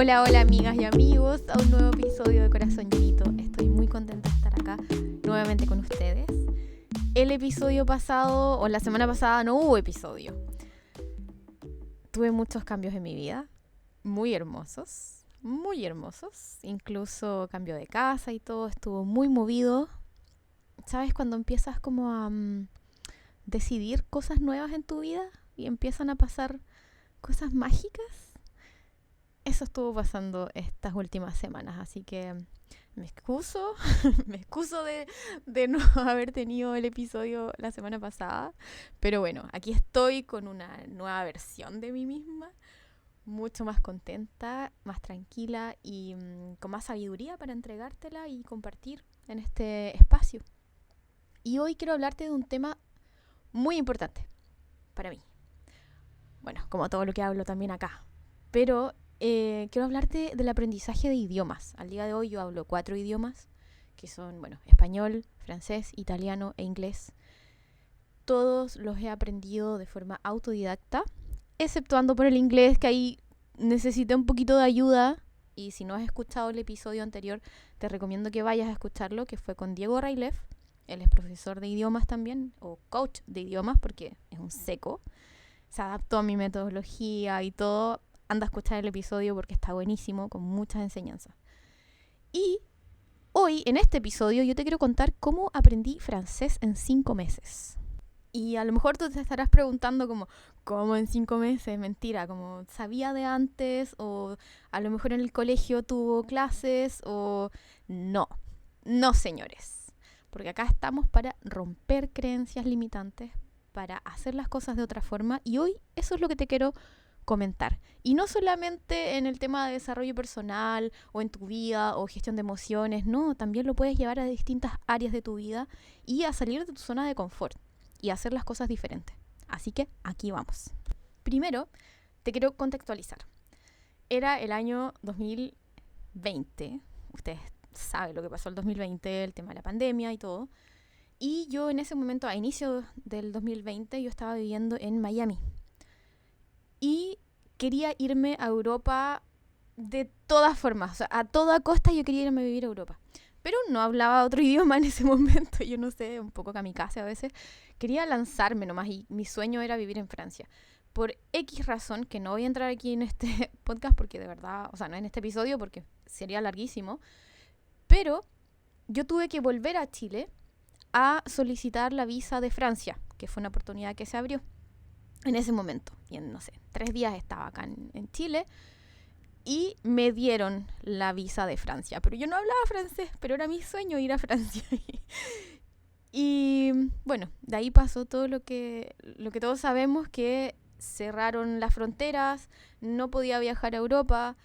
Hola, hola amigas y amigos, a un nuevo episodio de Corazón Llenito. Estoy muy contenta de estar acá nuevamente con ustedes. El episodio pasado, o la semana pasada, no hubo episodio. Tuve muchos cambios en mi vida, muy hermosos, incluso cambio de casa y todo, estuvo muy movido. ¿Sabes? Cuando empiezas como a decidir cosas nuevas en tu vida y empiezan a pasar cosas mágicas. Eso estuvo pasando estas últimas semanas, así que me excuso, de no haber tenido el episodio la semana pasada, pero bueno, aquí estoy con una nueva versión de mí misma, mucho más contenta, más tranquila y con más sabiduría para entregártela y compartir en este espacio. Y hoy quiero hablarte de un tema muy importante para mí. Bueno, como todo lo que hablo también acá, pero quiero hablarte del aprendizaje de idiomas. Al día de hoy yo hablo 4 idiomas, que son, español, francés, italiano e inglés. Todos los he aprendido de forma autodidacta, exceptuando por el inglés, que ahí necesité un poquito de ayuda. Y si no has escuchado el episodio anterior, te recomiendo que vayas a escucharlo, que fue con Diego Railef. Él es profesor de idiomas también, o coach de idiomas, porque es un seco. Se adaptó a mi metodología y todo. Anda a escuchar el episodio porque está buenísimo, con muchas enseñanzas. Y hoy, en este episodio, yo te quiero contar cómo aprendí francés en 5 meses. Y a lo mejor tú te estarás preguntando ¿cómo en 5 meses? Mentira, como sabía de antes, o a lo mejor en el colegio tuvo clases, o no. No, señores. Porque acá estamos para romper creencias limitantes, para hacer las cosas de otra forma, y hoy eso es lo que te quiero comentar. Y no solamente en el tema de desarrollo personal o en tu vida o gestión de emociones, no, también lo puedes llevar a distintas áreas de tu vida y a salir de tu zona de confort y hacer las cosas diferentes. Así que aquí vamos. Primero, te quiero contextualizar. Era el año 2020, ustedes saben lo que pasó el 2020, el tema de la pandemia y todo. Y yo en ese momento, a inicio del 2020, yo estaba viviendo en Miami. Y quería irme a Europa de todas formas. O sea, a toda costa yo quería irme a vivir a Europa. Pero no hablaba otro idioma en ese momento. Yo no sé, un poco kamikaze a veces. Quería lanzarme nomás y mi sueño era vivir en Francia. Por X razón, que no voy a entrar aquí en este podcast porque de verdad, o sea, no en este episodio porque sería larguísimo. Pero yo tuve que volver a Chile a solicitar la visa de Francia, que fue una oportunidad que se abrió en ese momento. Y en, 3 días estaba acá en Chile y me dieron la visa de Francia. Pero yo no hablaba francés, pero era mi sueño ir a Francia. Y bueno, de ahí pasó todo lo que todos sabemos, que cerraron las fronteras, no podía viajar a Europa,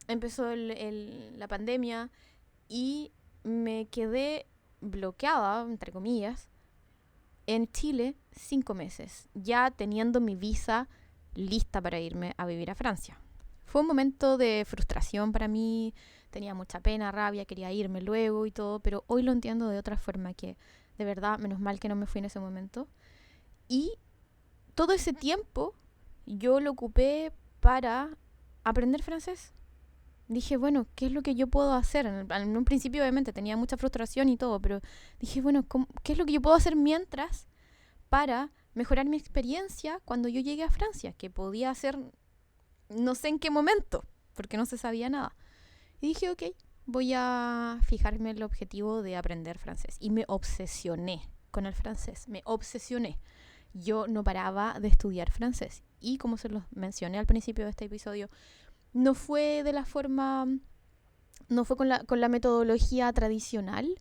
empezó la pandemia y me quedé bloqueada, entre comillas, en Chile 5 meses, ya teniendo mi visa lista para irme a vivir a Francia. Fue un momento de frustración para mí, tenía mucha pena, rabia, quería irme luego y todo, pero hoy lo entiendo de otra forma, que de verdad, menos mal que no me fui en ese momento. Y todo ese tiempo yo lo ocupé para aprender francés. Dije, bueno, ¿qué es lo que yo puedo hacer? En un principio obviamente tenía mucha frustración y todo, pero dije, bueno, ¿qué es lo que yo puedo hacer mientras para mejorar mi experiencia cuando yo llegué a Francia? Que podía hacer, no sé en qué momento, porque no se sabía nada. Y dije, ok, voy a fijarme el objetivo de aprender francés. Y me obsesioné con el francés, me obsesioné. Yo no paraba de estudiar francés. Y como se los mencioné al principio de este episodio, no fue de la forma, no fue con la metodología tradicional.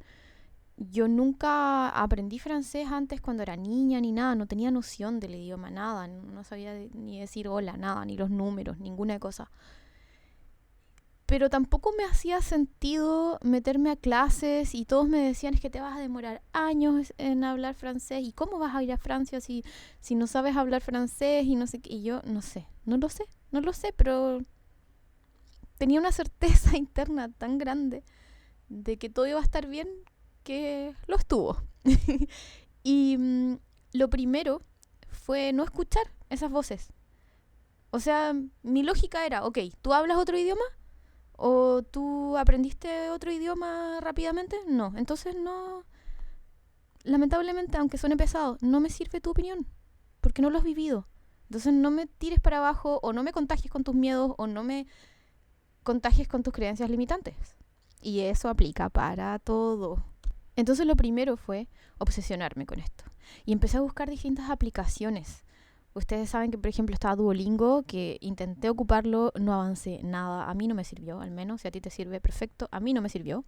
Yo nunca aprendí francés antes cuando era niña ni nada, no tenía noción del idioma, nada, no sabía ni decir hola, nada, ni los números, ninguna cosa. Pero tampoco me hacía sentido meterme a clases y todos me decían, es que te vas a demorar años en hablar francés, y cómo vas a ir a Francia si no sabes hablar francés y no sé qué. Y yo no lo sé, pero tenía una certeza interna tan grande de que todo iba a estar bien, que lo estuvo. Y lo primero fue no escuchar esas voces. O sea, mi lógica era, ok, ¿tú hablas otro idioma? ¿O tú aprendiste otro idioma rápidamente? No, entonces no, lamentablemente, aunque suene pesado, no me sirve tu opinión, porque no lo has vivido. Entonces no me tires para abajo, o no me contagies con tus miedos, o no me contagies con tus creencias limitantes. Y eso aplica para todo. Entonces lo primero fue obsesionarme con esto. Y empecé a buscar distintas aplicaciones. Ustedes saben que, por ejemplo, estaba Duolingo, que intenté ocuparlo, no avancé nada. A mí no me sirvió, al menos. Si a ti te sirve, perfecto. A mí no me sirvió.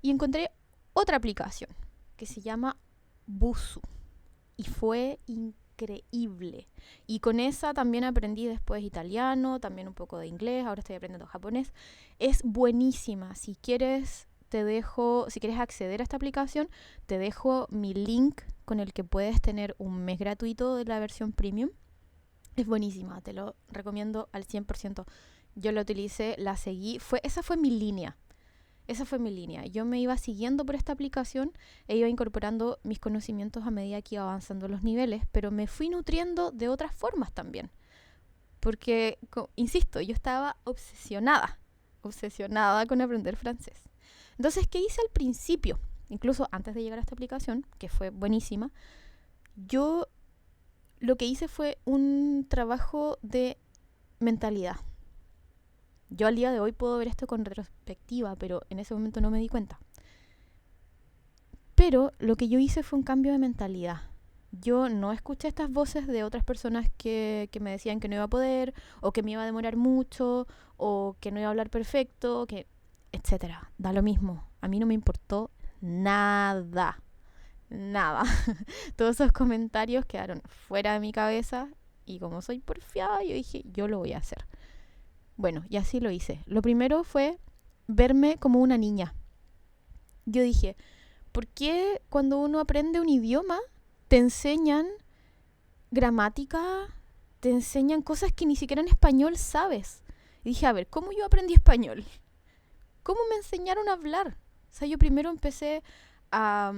Y encontré otra aplicación que se llama Busuu. Y fue increíble. Y con esa también aprendí después italiano, también un poco de inglés, ahora estoy aprendiendo japonés. Es buenísima. Si quieres acceder a esta aplicación, te dejo mi link con el que puedes tener un mes gratuito de la versión premium. Es buenísima, te lo recomiendo al 100%. Yo la utilicé, la seguí, esa fue mi línea. Yo me iba siguiendo por esta aplicación e iba incorporando mis conocimientos a medida que iba avanzando los niveles, pero me fui nutriendo de otras formas también. Porque, insisto, yo estaba obsesionada con aprender francés. Entonces, ¿qué hice al principio? Incluso antes de llegar a esta aplicación, que fue buenísima, yo lo que hice fue un trabajo de mentalidad. Yo al día de hoy puedo ver esto con retrospectiva, pero en ese momento no me di cuenta. Pero lo que yo hice fue un cambio de mentalidad. Yo no escuché estas voces de otras personas que me decían que no iba a poder, o que me iba a demorar mucho, o que no iba a hablar perfecto, etcétera. Da lo mismo. A mí no me importó nada. Todos esos comentarios quedaron fuera de mi cabeza y como soy porfiada, yo dije, yo lo voy a hacer. Bueno, y así lo hice. Lo primero fue verme como una niña. Yo dije, ¿por qué cuando uno aprende un idioma te enseñan gramática, te enseñan cosas que ni siquiera en español sabes? Y dije, a ver, ¿cómo yo aprendí español? ¿Cómo me enseñaron a hablar? O sea, yo primero empecé a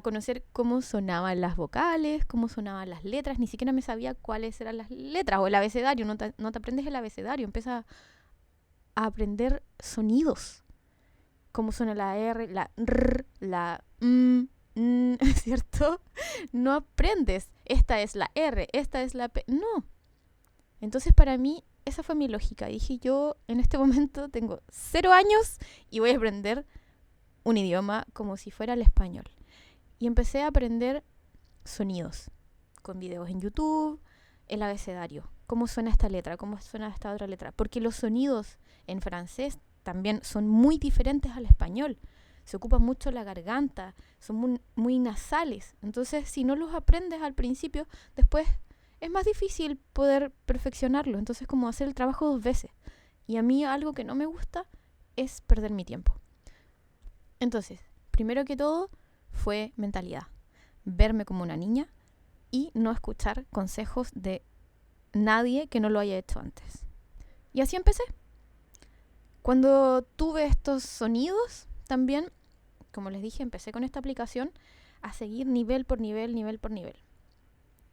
conocer cómo sonaban las vocales, cómo sonaban las letras. Ni siquiera me sabía cuáles eran las letras o el abecedario. No te aprendes el abecedario, empiezas a aprender sonidos. Cómo suena la R, la R, la ¿cierto? No aprendes, esta es la R, esta es la P. No. Entonces para mí esa fue mi lógica. Dije, yo en este momento tengo 0 años y voy a aprender un idioma como si fuera el español. Y empecé a aprender sonidos con videos en YouTube, el abecedario, cómo suena esta letra, cómo suena esta otra letra, porque los sonidos en francés también son muy diferentes al español. Se ocupa mucho la garganta, son muy nasales. Entonces, si no los aprendes al principio, después es más difícil poder perfeccionarlo. Entonces, como hacer el trabajo 2 veces. Y a mí algo que no me gusta es perder mi tiempo. Entonces, primero que todo, fue mentalidad. Verme como una niña y no escuchar consejos de nadie que no lo haya hecho antes. Y así empecé. Cuando tuve estos sonidos, también, como les dije, empecé con esta aplicación a seguir nivel por nivel.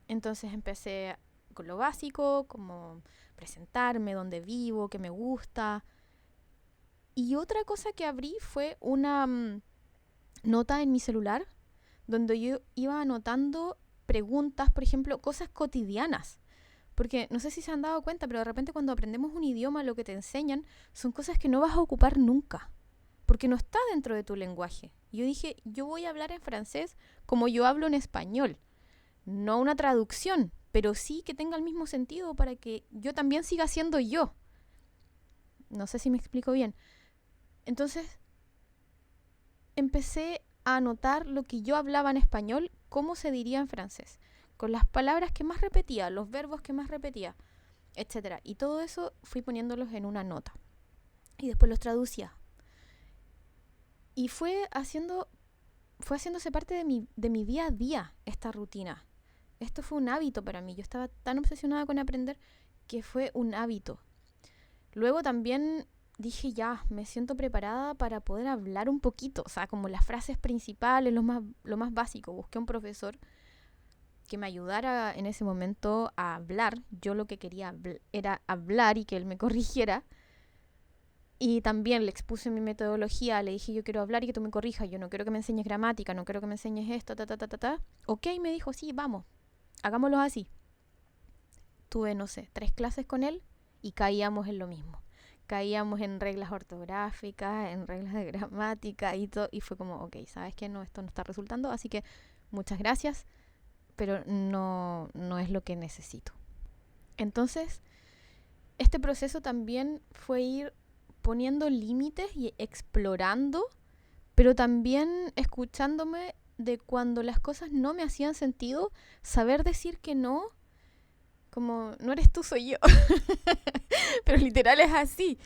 Entonces empecé con lo básico, como presentarme, dónde vivo, qué me gusta. Y otra cosa que abrí fue una nota en mi celular donde yo iba anotando preguntas, por ejemplo, cosas cotidianas. Porque no sé si se han dado cuenta, pero de repente cuando aprendemos un idioma lo que te enseñan son cosas que no vas a ocupar nunca. Porque no está dentro de tu lenguaje. Yo dije, yo voy a hablar en francés como yo hablo en español. No una traducción, pero sí que tenga el mismo sentido para que yo también siga siendo yo. No sé si me explico bien. Entonces, empecé a anotar lo que yo hablaba en español, cómo se diría en francés, con las palabras que más repetía, los verbos que más repetía, etcétera. Y todo eso fui poniéndolos en una nota. Y después los traducía. Y fue haciéndose parte de mi día a día esta rutina. Esto fue un hábito para mí. Yo estaba tan obsesionada con aprender que fue un hábito. Luego también dije, ya, me siento preparada para poder hablar un poquito. O sea, como las frases principales, lo más básico. Busqué un profesor que me ayudara en ese momento a hablar. Yo lo que quería era hablar y que él me corrigiera. Y también le expuse mi metodología, le dije, yo quiero hablar y que tú me corrijas, yo no quiero que me enseñes gramática, no quiero que me enseñes esto, ta. Ok, me dijo, sí, vamos, hagámoslo así. Tuve, no sé, 3 clases con él y caíamos en lo mismo. Caíamos en reglas ortográficas, en reglas de gramática y todo. Y fue como, ok, ¿sabes qué? No, esto no está resultando, así que muchas gracias, pero no es lo que necesito. Entonces, este proceso también fue ir poniendo límites y explorando, pero también escuchándome de cuando las cosas no me hacían sentido, saber decir que no, como no eres tú, soy yo. Pero literal es así.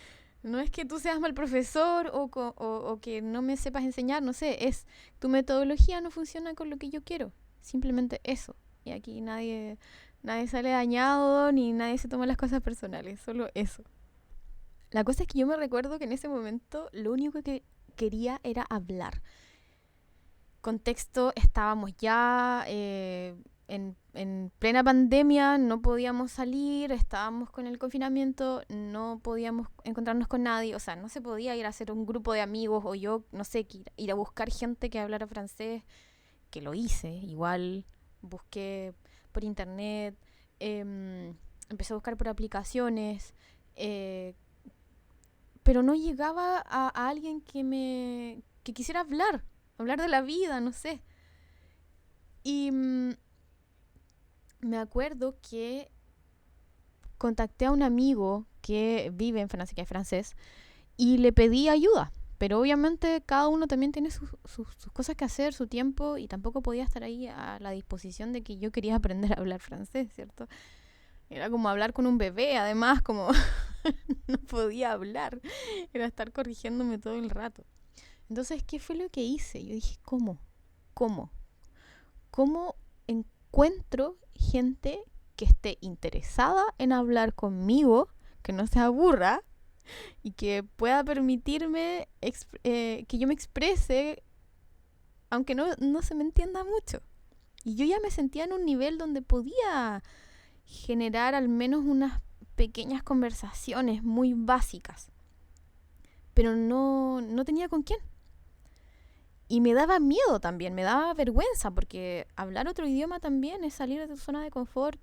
No es que tú seas mal profesor o que no me sepas enseñar, no sé, es tu metodología no funciona con lo que yo quiero. Simplemente eso. Y aquí nadie sale dañado ni nadie se toma las cosas personales, solo eso. La cosa es que yo me recuerdo que en ese momento lo único que quería era hablar. Contexto, estábamos ya en plena pandemia, no podíamos salir, estábamos con el confinamiento, no podíamos encontrarnos con nadie, o sea, no se podía ir a hacer un grupo de amigos o yo, no sé, ir a buscar gente que hablara francés, que lo hice, igual busqué por internet, empecé a buscar por aplicaciones, pero no llegaba a alguien que quisiera hablar de la vida, no sé. Y me acuerdo que contacté a un amigo que vive en Francia, que es francés, y le pedí ayuda. Pero obviamente cada uno también tiene sus cosas que hacer, su tiempo, y tampoco podía estar ahí a la disposición de que yo quería aprender a hablar francés, ¿cierto? Era como hablar con un bebé, además, como no podía hablar. Era estar corrigiéndome todo el rato. Entonces, ¿qué fue lo que hice? Yo dije, ¿Cómo encuentro gente que esté interesada en hablar conmigo, que no se aburra y que pueda permitirme que yo me exprese, aunque no se me entienda mucho? Y yo ya me sentía en un nivel donde podía generar al menos unas pequeñas conversaciones muy básicas, pero no tenía con quién. Y me daba miedo también, me daba vergüenza, porque hablar otro idioma también es salir de tu zona de confort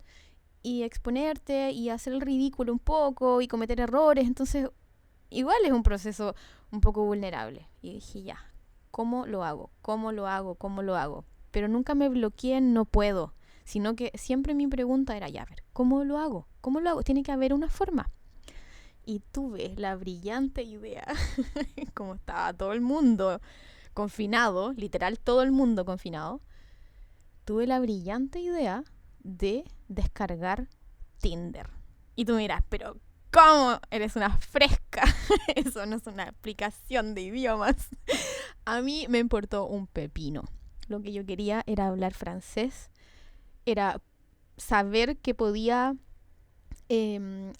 y exponerte y hacer el ridículo un poco y cometer errores. Entonces, igual es un proceso un poco vulnerable. Y dije, ya, ¿cómo lo hago? Pero nunca me bloqueé en no puedo, sino que siempre mi pregunta era, ya, a ver, ¿cómo lo hago? Tiene que haber una forma. Y tuve la brillante idea, como estaba todo el mundo confinado, literal todo el mundo confinado, tuve la brillante idea de descargar Tinder. Y tú miras, pero ¿cómo? Eres una fresca. Eso no es una aplicación de idiomas. A mí me importó un pepino. Lo que yo quería era hablar francés, era saber que podía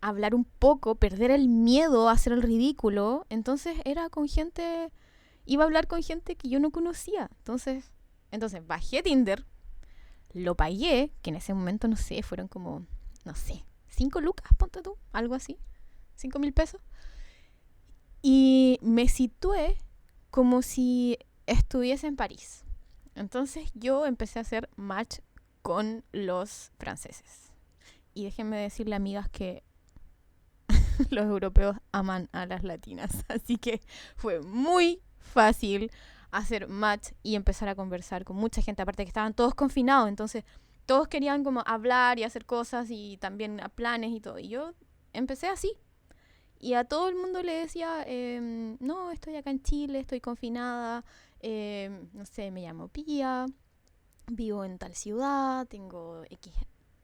hablar un poco, perder el miedo a hacer el ridículo. Entonces iba a hablar con gente que yo no conocía. Entonces bajé Tinder, lo pagué, que en ese momento, no sé, fueron como, no sé, 5 lucas, ponte tú, algo así, 5,000 pesos. Y me situé como si estuviese en París. Entonces yo empecé a hacer match con los franceses. Y déjenme decirle, amigas, que los europeos aman a las latinas. Así que fue muy fácil hacer match y empezar a conversar con mucha gente. Aparte que estaban todos confinados, entonces todos querían como hablar y hacer cosas y también a planes y todo. Y yo empecé así. Y a todo el mundo le decía, no, estoy acá en Chile, estoy confinada, no sé, me llamo Pía, vivo en tal ciudad, tengo X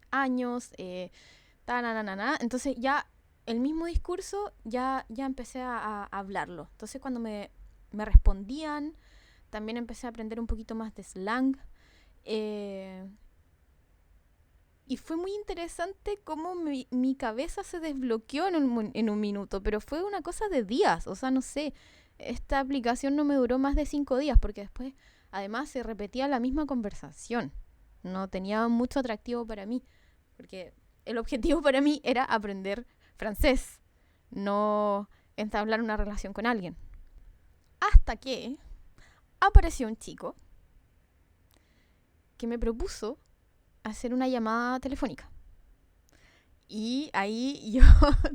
años, entonces ya el mismo discurso ya empecé a hablarlo. Entonces cuando me respondían, también empecé a aprender un poquito más de slang, y fue muy interesante cómo mi cabeza se desbloqueó en un minuto, pero fue una cosa de días, o sea, no sé, esta aplicación no me duró más de 5 días, porque después además se repetía la misma conversación. No tenía mucho atractivo para mí, porque el objetivo para mí era aprender francés, no entablar una relación con alguien. Hasta que apareció un chico que me propuso hacer una llamada telefónica. Y ahí yo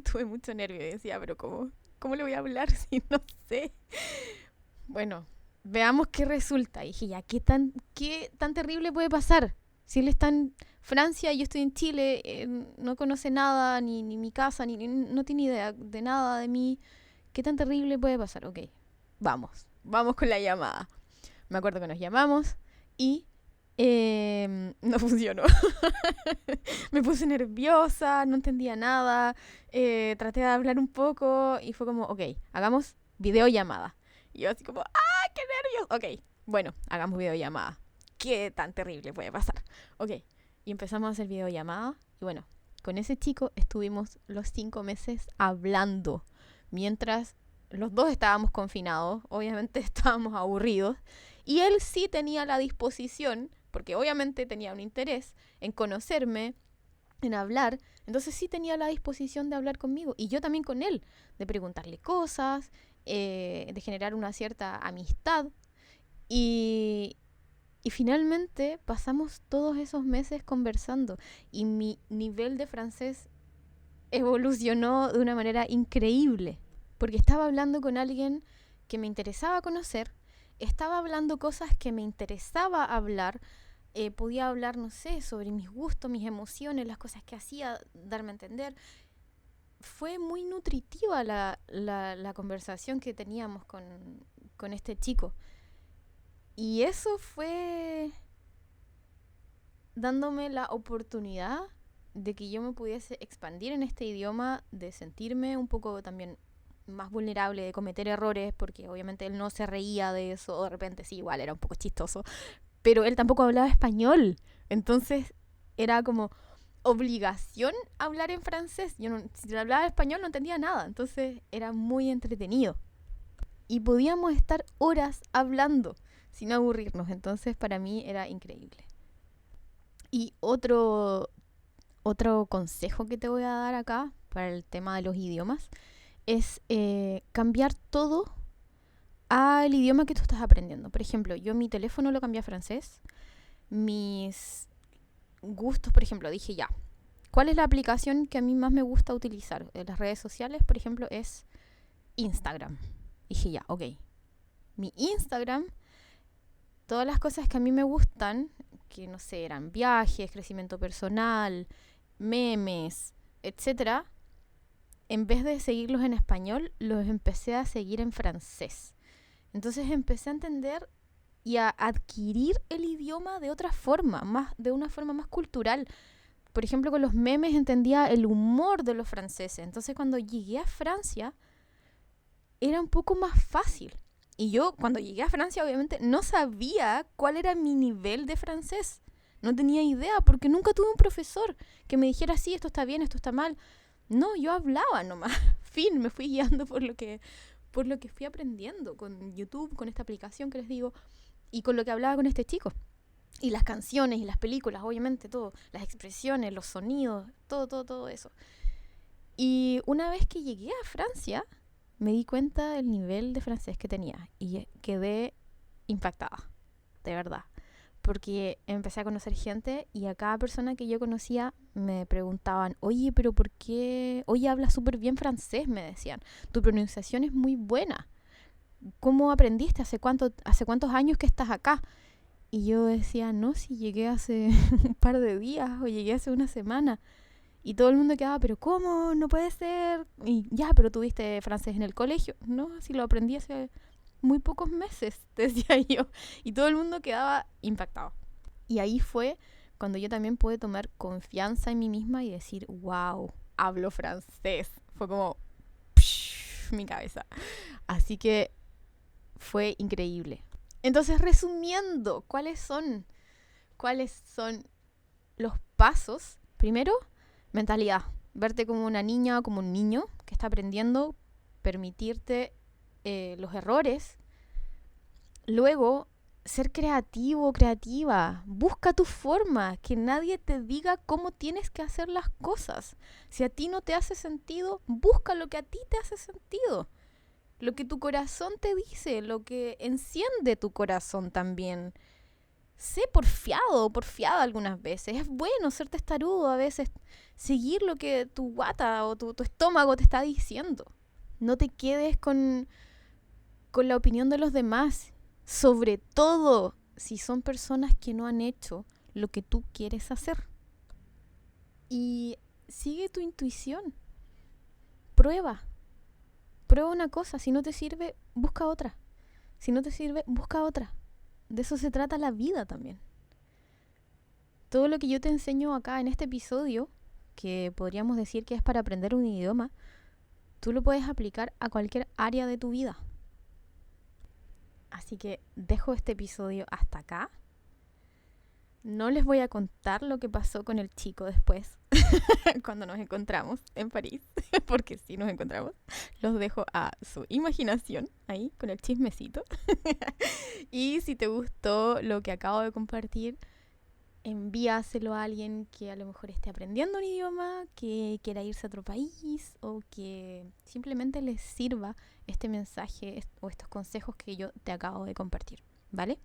tuve mucho nervio y decía, pero ¿cómo le voy a hablar si no sé? Bueno, veamos qué resulta. Y dije, ya, ¿qué tan terrible puede pasar? Si él está en Francia y yo estoy en Chile, no conoce nada, ni mi casa, no tiene idea de nada de mí. ¿Qué tan terrible puede pasar? Ok, vamos con la llamada. Me acuerdo que nos llamamos y no funcionó. Me puse nerviosa, no entendía nada, traté de hablar un poco y fue como, ok, hagamos videollamada. Y yo así como, ¡ah, qué nervios! Ok, bueno, hagamos videollamada. ¿Qué tan terrible puede pasar? Ok, y empezamos a hacer videollamada y bueno, con ese chico estuvimos los 5 meses hablando mientras los dos estábamos confinados, obviamente estábamos aburridos y él sí tenía la disposición, porque obviamente tenía un interés en conocerme, en hablar, entonces sí tenía la disposición de hablar conmigo y yo también con él, de preguntarle cosas, de generar una cierta amistad y finalmente pasamos todos esos meses conversando y mi nivel de francés evolucionó de una manera increíble, porque estaba hablando con alguien que me interesaba conocer, estaba hablando cosas que me interesaba hablar, podía hablar, no sé, sobre mis gustos, mis emociones, las cosas que hacía, darme a entender. Fue muy nutritiva la conversación que teníamos con este chico. Y eso fue dándome la oportunidad de que yo me pudiese expandir en este idioma, de sentirme un poco también más vulnerable, de cometer errores, porque obviamente él no se reía de eso, de repente sí, igual era un poco chistoso, pero él tampoco hablaba español, entonces era como obligación hablar en francés. Yo no, si hablaba español no entendía nada, entonces era muy entretenido. Y podíamos estar horas hablando sin aburrirnos, entonces para mí era increíble. Y otro consejo que te voy a dar acá para el tema de los idiomas es cambiar todo al idioma que tú estás aprendiendo. Por ejemplo, yo mi teléfono lo cambié a francés, mis gustos, por ejemplo, dije ya, ¿cuál es la aplicación que a mí más me gusta utilizar? En las redes sociales, por ejemplo, es Instagram. Dije ya, ok, mi Instagram, todas las cosas que a mí me gustan, que no sé, eran viajes, crecimiento personal, memes, etcétera, en vez de seguirlos en español, los empecé a seguir en francés. Entonces empecé a entender y a adquirir el idioma de otra forma, de una forma más cultural. Por ejemplo, con los memes entendía el humor de los franceses. Entonces cuando llegué a Francia, era un poco más fácil. Y yo cuando llegué a Francia, obviamente, no sabía cuál era mi nivel de francés. No tenía idea, porque nunca tuve un profesor que me dijera, sí, esto está bien, esto está mal. No, yo hablaba nomás. Fin, me fui guiando por lo que fui aprendiendo con YouTube, con esta aplicación que les digo, y con lo que hablaba con este chico. Y las canciones y las películas, obviamente, todo. Las expresiones, los sonidos, todo eso. Y una vez que llegué a Francia, me di cuenta del nivel de francés que tenía y quedé impactada, de verdad. Porque empecé a conocer gente y a cada persona que yo conocía me preguntaban, oye, pero ¿por qué? Oye, hablas súper bien francés, me decían. Tu pronunciación es muy buena. ¿Cómo aprendiste? ¿Hace cuántos años que estás acá? Y yo decía, no, si llegué hace un par de días o llegué hace una semana. Y todo el mundo quedaba, pero ¿cómo? No puede ser. Y ya, pero tuviste francés en el colegio. No, si lo aprendí hace muy pocos meses, decía yo. Y todo el mundo quedaba impactado. Y ahí fue cuando yo también pude tomar confianza en mí misma y decir, wow, hablo francés. Fue como mi cabeza. Así que fue increíble. Entonces, resumiendo, ¿cuáles son los pasos? Primero, mentalidad. Verte como una niña o como un niño que está aprendiendo, permitirte los errores. Luego, ser creativo, creativa. Busca tu forma, que nadie te diga cómo tienes que hacer las cosas. Si a ti no te hace sentido, busca lo que a ti te hace sentido. Lo que tu corazón te dice, lo que enciende tu corazón también. Sé porfiado o porfiada algunas veces. Es bueno ser testarudo a veces, seguir lo que tu guata o tu estómago te está diciendo. No te quedes con la opinión de los demás, sobre todo si son personas que no han hecho lo que tú quieres hacer. Y sigue tu intuición. Prueba una cosa. Si no te sirve, busca otra. Si no te sirve, busca otra. De eso se trata la vida también. Todo lo que yo te enseño acá en este episodio, que podríamos decir que es para aprender un idioma, tú lo puedes aplicar a cualquier área de tu vida. Así que dejo este episodio hasta acá. No les voy a contar lo que pasó con el chico después, cuando nos encontramos en París, porque sí nos encontramos. Los dejo a su imaginación, ahí, con el chismecito. Y si te gustó lo que acabo de compartir, envíaselo a alguien que a lo mejor esté aprendiendo un idioma, que quiera irse a otro país o que simplemente les sirva este mensaje o estos consejos que yo te acabo de compartir, ¿vale?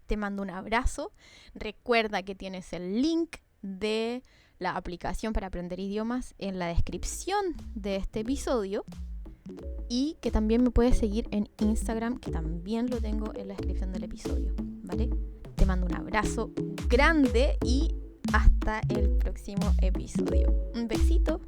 Te mando un abrazo. Recuerda que tienes el link de la aplicación para aprender idiomas en la descripción de este episodio y que también me puedes seguir en Instagram, que también lo tengo en la descripción del episodio, ¿vale? Te mando un abrazo grande y hasta el próximo episodio. Un besito.